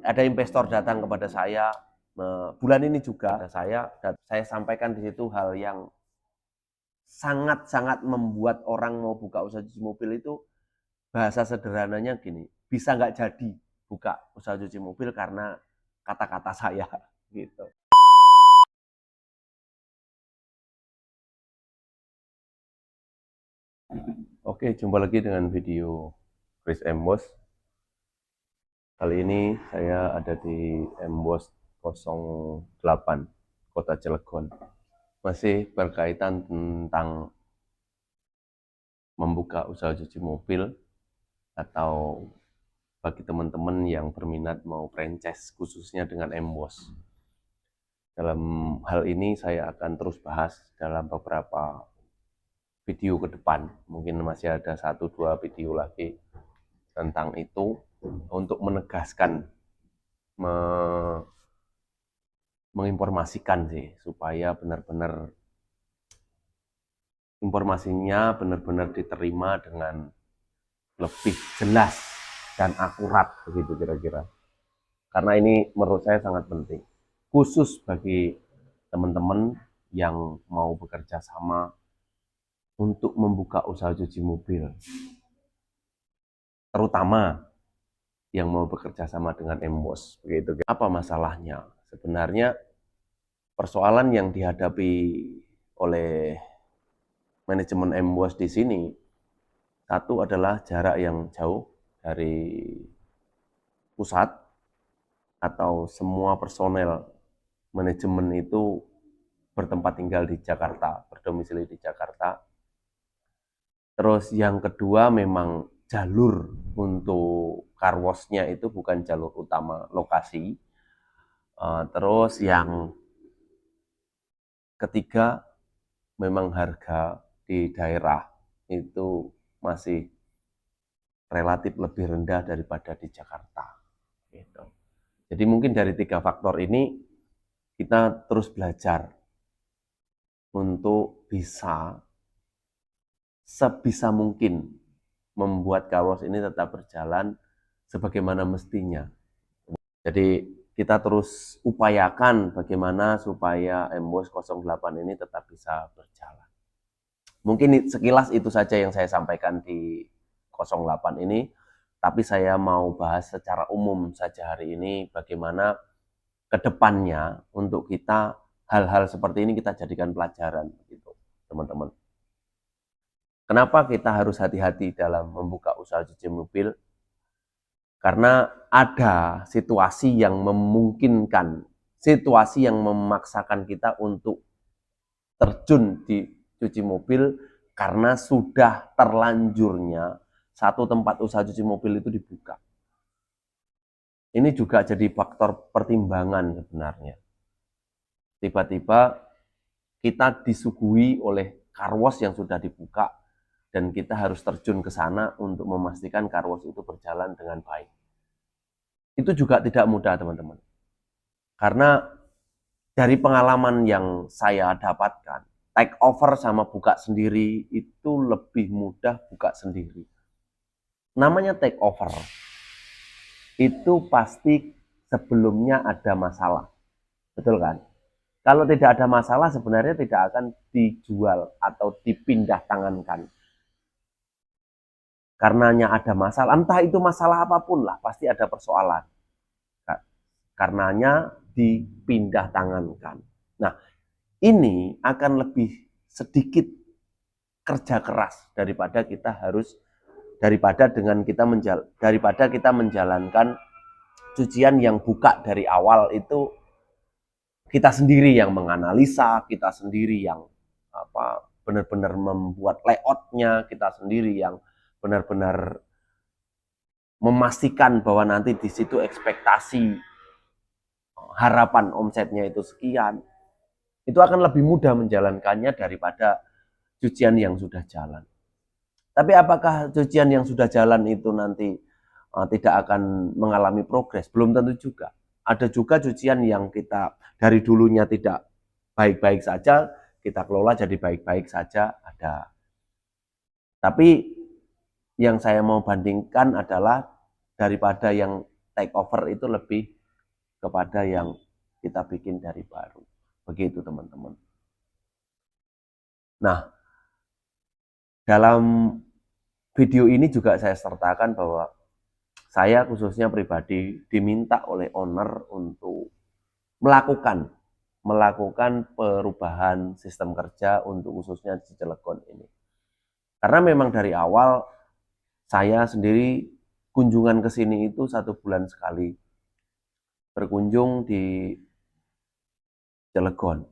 ada investor datang kepada saya bulan ini juga, saya sampaikan di situ hal yang sangat-sangat membuat orang mau buka usaha cuci mobil itu. Bahasa sederhananya gini, bisa nggak jadi buka usaha cuci mobil karena kata-kata saya gitu. Oke, jumpa lagi dengan video Chris Embos. Kali ini saya ada di Embos 08 Kota Cilegon. Masih berkaitan tentang membuka usaha cuci mobil atau bagi teman-teman yang berminat mau franchise khususnya dengan Embos. Dalam hal ini saya akan terus bahas dalam beberapa video ke depan. Mungkin masih ada 1-2 video lagi tentang itu untuk menegaskan, menginformasikan sih supaya benar-benar informasinya benar-benar diterima dengan lebih jelas dan akurat begitu kira-kira. Karena ini menurut saya sangat penting. Khusus bagi teman-teman yang mau bekerja sama untuk membuka usaha cuci mobil. Terutama yang mau bekerja sama dengan Embos. Begitu. Apa masalahnya? Sebenarnya persoalan yang dihadapi oleh manajemen Embos di sini, satu adalah jarak yang jauh dari pusat atau semua personel manajemen itu bertempat tinggal di Jakarta, berdomisili di Jakarta. Terus yang kedua memang jalur untuk car wash-nya itu bukan jalur utama lokasi. Terus yang ketiga memang harga di daerah itu masih relatif lebih rendah daripada di Jakarta. Gitu. Jadi mungkin dari 3 faktor ini kita terus belajar untuk bisa sebisa mungkin membuat car wash ini tetap berjalan sebagaimana mestinya. Jadi kita terus upayakan bagaimana supaya Embos 08 ini tetap bisa berjalan. Mungkin sekilas itu saja yang saya sampaikan di 08 ini, tapi saya mau bahas secara umum saja hari ini bagaimana ke depannya untuk kita hal-hal seperti ini kita jadikan pelajaran gitu, teman-teman. Kenapa kita harus hati-hati dalam membuka usaha cuci mobil? Karena ada situasi yang memungkinkan, situasi yang memaksakan kita untuk terjun di cuci mobil karena sudah terlanjurnya satu tempat usaha cuci mobil itu dibuka. Ini juga jadi faktor pertimbangan sebenarnya. Tiba-tiba kita disuguhi oleh car wash yang sudah dibuka dan kita harus terjun ke sana untuk memastikan car wash itu berjalan dengan baik. Itu juga tidak mudah, teman-teman. Karena dari pengalaman yang saya dapatkan, take over sama buka sendiri itu lebih mudah buka sendiri. Namanya take over, itu pasti sebelumnya ada masalah. Betul kan? Kalau tidak ada masalah sebenarnya tidak akan dijual atau dipindah tangankan. Karenanya ada masalah, entah itu masalah apapun lah, pasti ada persoalan. Karenanya dipindah tangankan. Nah, ini akan lebih sedikit kerja keras daripada kita menjalankan cucian yang buka dari awal itu kita sendiri yang menganalisa, kita sendiri yang benar-benar membuat layoutnya, kita sendiri yang benar-benar memastikan bahwa nanti di situ ekspektasi harapan omsetnya itu sekian. Itu akan lebih mudah menjalankannya daripada cucian yang sudah jalan. Tapi apakah cucian yang sudah jalan itu nanti tidak akan mengalami progres? Belum tentu juga. Ada juga cucian yang kita dari dulunya tidak baik-baik saja, kita kelola jadi baik-baik saja, ada. Tapi yang saya mau bandingkan adalah daripada yang take over itu lebih kepada yang kita bikin dari baru. Begitu teman-teman. Nah, dalam video ini juga saya sertakan bahwa saya khususnya pribadi diminta oleh owner untuk melakukan perubahan sistem kerja untuk khususnya di Cilegon ini. Karena memang dari awal saya sendiri kunjungan ke sini itu 1 bulan sekali. Berkunjung di Cilegon.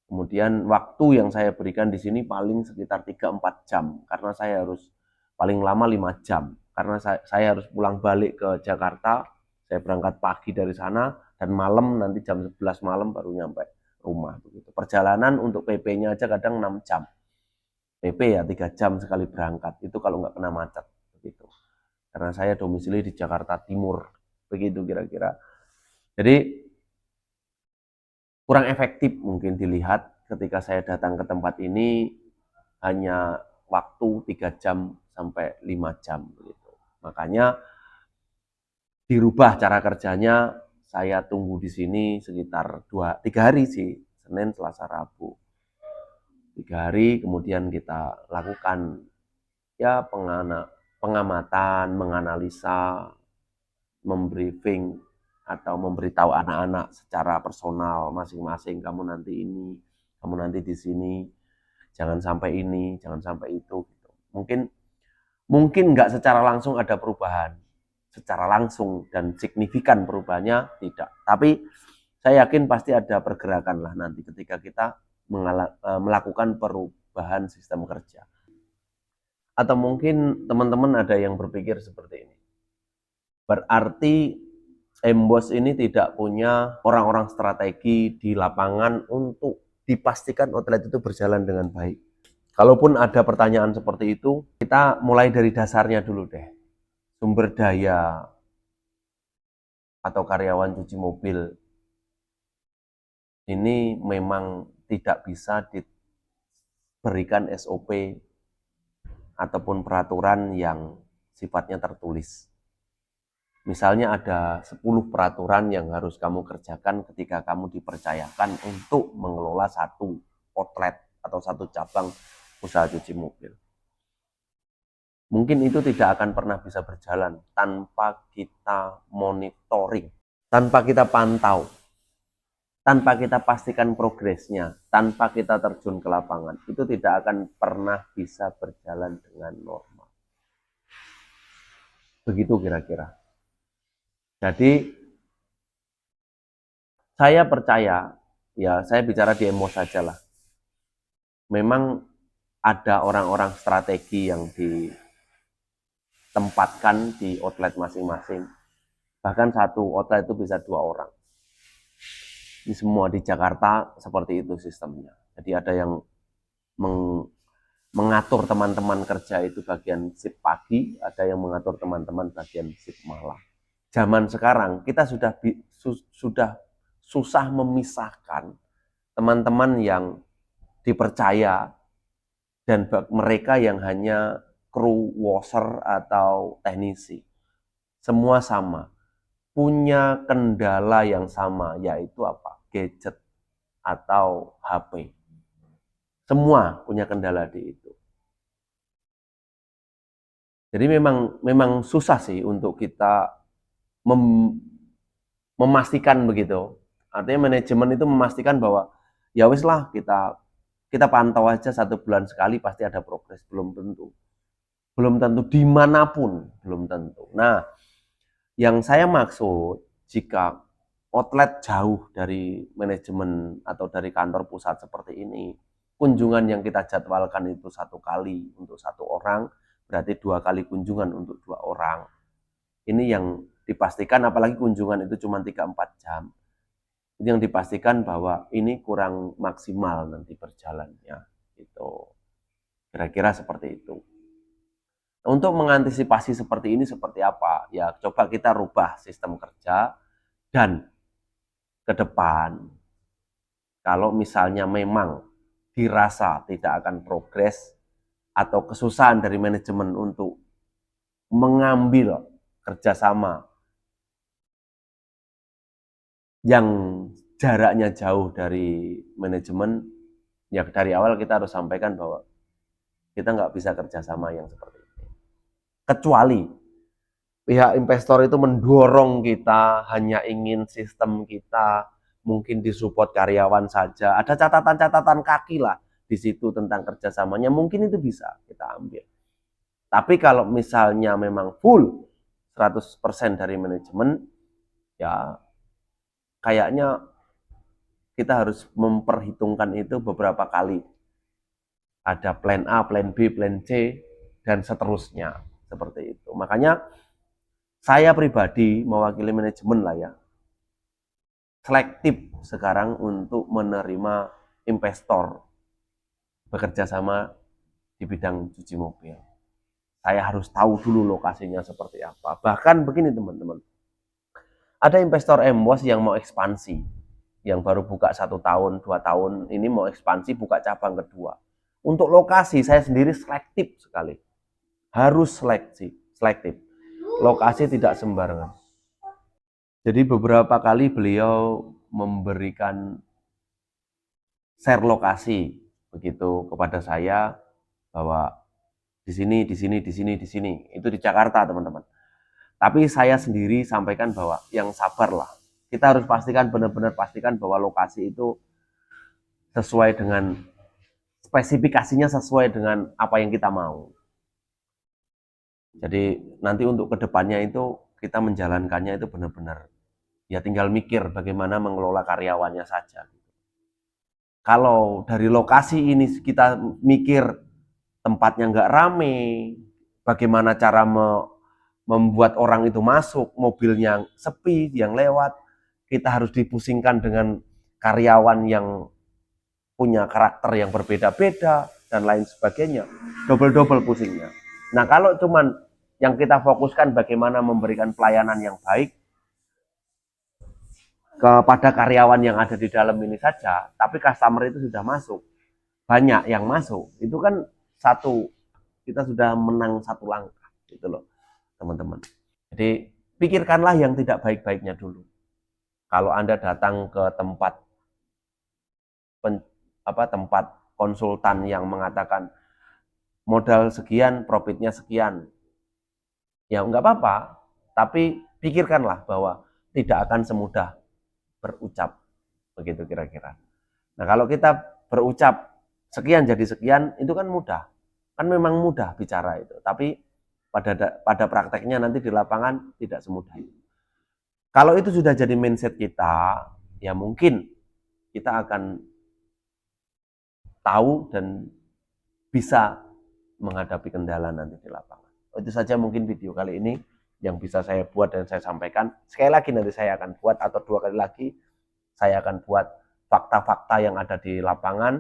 Kemudian waktu yang saya berikan di sini paling sekitar 3-4 jam. Karena saya harus paling lama 5 jam. Karena saya harus pulang balik ke Jakarta. Saya berangkat pagi dari sana dan malam nanti jam 11 malam baru nyampe rumah. Begitu. Perjalanan untuk PP-nya aja kadang 6 jam. PP ya 3 jam sekali berangkat. Itu kalau nggak kena macet. Begitu. Karena saya domisili di Jakarta Timur. Begitu kira-kira. Jadi kurang efektif mungkin dilihat ketika saya datang ke tempat ini hanya waktu 3 jam sampai 5 jam begitu. Makanya dirubah cara kerjanya, saya tunggu di sini sekitar 3 hari sih, Senin, Selasa, Rabu. 3 hari kemudian kita lakukan ya pengamatan, menganalisa, membriefing atau memberitahu anak-anak secara personal masing-masing, kamu nanti ini, kamu nanti di sini, jangan sampai ini, jangan sampai itu. Mungkin nggak secara langsung ada perubahan, secara langsung dan signifikan perubahannya tidak. Tapi saya yakin pasti ada pergerakan lah nanti ketika kita melakukan perubahan sistem kerja. Atau mungkin teman-teman ada yang berpikir seperti ini. Berarti Embos ini tidak punya orang-orang strategi di lapangan untuk dipastikan outlet itu berjalan dengan baik. Kalaupun ada pertanyaan seperti itu, kita mulai dari dasarnya dulu deh. Sumber daya atau karyawan cuci mobil ini memang tidak bisa diberikan SOP ataupun peraturan yang sifatnya tertulis. Misalnya ada 10 peraturan yang harus kamu kerjakan ketika kamu dipercayakan untuk mengelola satu outlet atau satu cabang usaha cuci mobil. Mungkin itu tidak akan pernah bisa berjalan tanpa kita monitoring, tanpa kita pantau, tanpa kita pastikan progresnya, tanpa kita terjun ke lapangan. Itu tidak akan pernah bisa berjalan dengan normal. Begitu kira-kira. Jadi saya percaya, ya saya bicara di Embos saja lah. Memang ada orang-orang strategi yang ditempatkan di outlet masing-masing. Bahkan satu outlet itu bisa 2 orang. Ini semua di Jakarta seperti itu sistemnya. Jadi ada yang mengatur teman-teman kerja itu bagian shift pagi, ada yang mengatur teman-teman bagian shift malam. Zaman sekarang kita sudah susah memisahkan teman-teman yang dipercaya dan mereka yang hanya kru washer atau teknisi. Semua sama, punya kendala yang sama, yaitu apa? Gadget atau HP. Semua punya kendala di itu. Jadi memang susah sih untuk kita memastikan begitu. Artinya manajemen itu memastikan bahwa ya wis lah kita pantau aja 1 bulan sekali pasti ada progres. Belum tentu. Belum tentu dimanapun, belum tentu. Nah, yang saya maksud jika outlet jauh dari manajemen atau dari kantor pusat seperti ini, kunjungan yang kita jadwalkan itu 1 kali untuk 1 orang, berarti 2 kali kunjungan untuk 2 orang. Ini yang dipastikan, apalagi kunjungan itu cuma 3-4 jam. Ini yang dipastikan bahwa ini kurang maksimal nanti berjalannya. Itu kira-kira seperti itu. Untuk mengantisipasi seperti ini seperti apa? Ya coba kita rubah sistem kerja dan ke depan kalau misalnya memang dirasa tidak akan progres atau kesusahan dari manajemen untuk mengambil kerjasama yang jaraknya jauh dari manajemen, ya dari awal kita harus sampaikan bahwa kita nggak bisa kerjasama yang seperti itu. Kecuali pihak investor itu mendorong kita, hanya ingin sistem kita mungkin disupport karyawan saja. Ada catatan-catatan kaki lah di situ tentang kerjasamanya, mungkin itu bisa kita ambil. Tapi kalau misalnya memang full 100% dari manajemen, ya kayaknya kita harus memperhitungkan itu beberapa kali. Ada plan A, plan B, plan C, dan seterusnya. Seperti itu. Makanya saya pribadi mewakili manajemen lah ya, selektif sekarang untuk menerima investor bekerja sama di bidang cuci mobil. Saya harus tahu dulu lokasinya seperti apa. Bahkan begini teman-teman, ada investor MWOS yang mau ekspansi, yang baru buka 1 tahun, 2 tahun, ini mau ekspansi buka cabang kedua. Untuk lokasi saya sendiri selektif sekali, harus selektif. Lokasi tidak sembarangan. Jadi beberapa kali beliau memberikan share lokasi begitu kepada saya bahwa di sini, di sini, di sini, di sini. Itu di Jakarta, teman-teman. Tapi saya sendiri sampaikan bahwa yang sabarlah. Kita harus pastikan, benar-benar pastikan bahwa lokasi itu sesuai dengan spesifikasinya, sesuai dengan apa yang kita mau. Jadi nanti untuk kedepannya itu kita menjalankannya itu benar-benar ya tinggal mikir bagaimana mengelola karyawannya saja. Kalau dari lokasi ini kita mikir tempatnya nggak rame, bagaimana cara membuat orang itu masuk, mobilnya sepi, yang lewat, kita harus dipusingkan dengan karyawan yang punya karakter yang berbeda-beda, dan lain sebagainya, double-double pusingnya. Nah kalau cuman yang kita fokuskan bagaimana memberikan pelayanan yang baik kepada karyawan yang ada di dalam ini saja, tapi customer itu sudah masuk, banyak yang masuk, itu kan kita sudah menang 1 langkah, gitu loh teman-teman. Jadi pikirkanlah yang tidak baik-baiknya dulu. Kalau Anda datang ke tempat konsultan yang mengatakan modal sekian, profitnya sekian, ya nggak apa-apa, tapi pikirkanlah bahwa tidak akan semudah berucap, begitu kira-kira. Nah kalau kita berucap sekian jadi sekian, itu kan mudah, kan memang mudah bicara itu, tapi pada prakteknya nanti di lapangan tidak semudah itu. Kalau itu sudah jadi mindset kita, ya mungkin kita akan tahu dan bisa menghadapi kendala nanti di lapangan. Itu saja mungkin video kali ini yang bisa saya buat dan saya sampaikan. Sekali lagi nanti saya akan buat, atau 2 kali lagi saya akan buat fakta-fakta yang ada di lapangan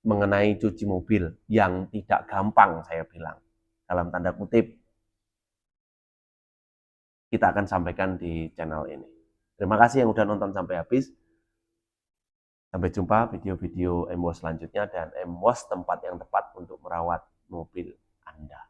mengenai cuci mobil yang tidak gampang, saya bilang dalam tanda kutip. Kita akan sampaikan di channel ini. Terima kasih yang udah nonton sampai habis. Sampai jumpa video-video MWOS selanjutnya, dan MWOS tempat yang tepat untuk merawat mobil Anda.